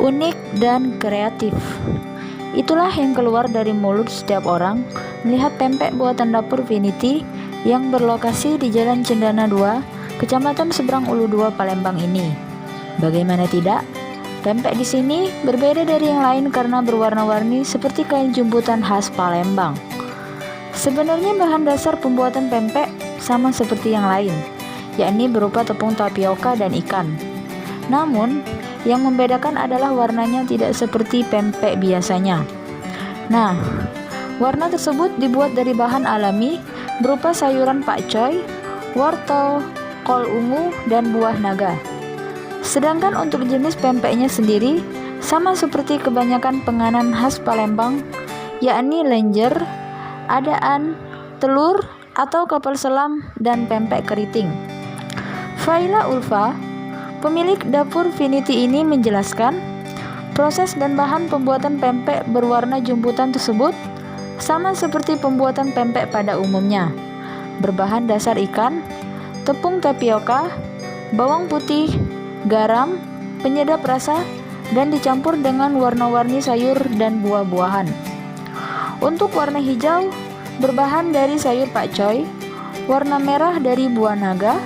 Unik dan kreatif. Itulah yang keluar dari mulut setiap orang melihat pempek buatan dapur Vinity yang berlokasi di Jalan Cendana 2, Kecamatan Seberang Ulu 2, Palembang ini. Bagaimana tidak? Pempek di sini berbeda dari yang lain karena berwarna-warni seperti kain jumputan khas Palembang. Sebenarnya bahan dasar pembuatan pempek sama seperti yang lain, yakni berupa tepung tapioka dan ikan. Namun, yang membedakan adalah warnanya tidak seperti pempek biasanya. Nah, warna tersebut dibuat dari bahan alami berupa sayuran pakcoy, wortel, kol ungu, dan buah naga. Sedangkan untuk jenis pempeknya sendiri sama seperti kebanyakan penganan khas Palembang, yakni lenjer, adaan, telur atau kapal selam, dan pempek keriting. Faila Ulfa, pemilik dapur Vinity ini, menjelaskan proses dan bahan pembuatan pempek berwarna jumputan tersebut sama seperti pembuatan pempek pada umumnya, berbahan dasar ikan, tepung tapioka, bawang putih, garam, penyedap rasa, dan dicampur dengan warna-warni sayur dan buah-buahan. Untuk warna hijau berbahan dari sayur pakcoy, warna merah dari buah naga,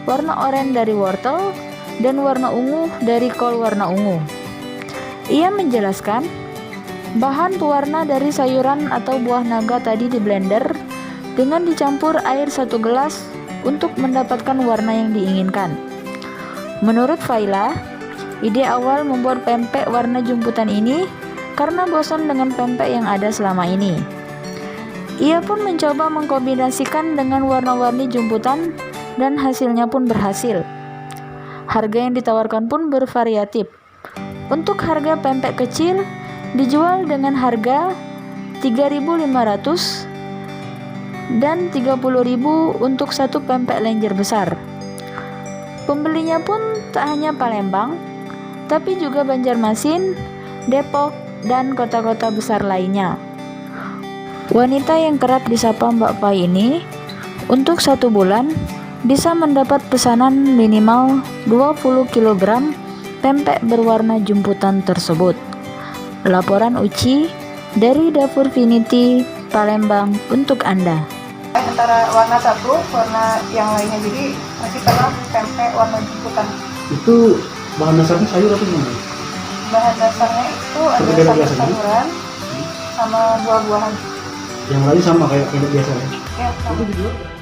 warna oranye dari wortel, dan warna ungu dari kol warna ungu. Ia menjelaskan, bahan pewarna dari sayuran atau buah naga tadi di blender dengan dicampur air 1 gelas untuk mendapatkan warna yang diinginkan. Menurut Faila, ide awal membuat pempek warna jumputan ini karena bosan dengan pempek yang ada selama ini. Ia pun mencoba mengkombinasikan dengan warna-warni jumputan dan hasilnya pun berhasil. Harga yang ditawarkan pun bervariatif. Untuk harga pempek kecil dijual dengan harga 3.500 dan 30.000 untuk satu pempek lenjer besar. Pembelinya pun tak hanya Palembang, tapi juga Banjarmasin, Depok, dan kota-kota besar lainnya. Wanita yang kerap disapa Mbak Pai ini untuk 1 bulan bisa mendapat pesanan minimal 20 kg pempek berwarna jumputan tersebut. Laporan Uci dari Dapur Vinity Palembang untuk Anda. Antara warna satu, warna yang lainnya, jadi masih karena pempek warna jumputan. Itu bahan dasarnya sayur atau gimana? Bahan dasarnya itu ada sayuran sama buah-buahan. Yang lain sama kayak biasa ya? Ya, sama. Itu dijual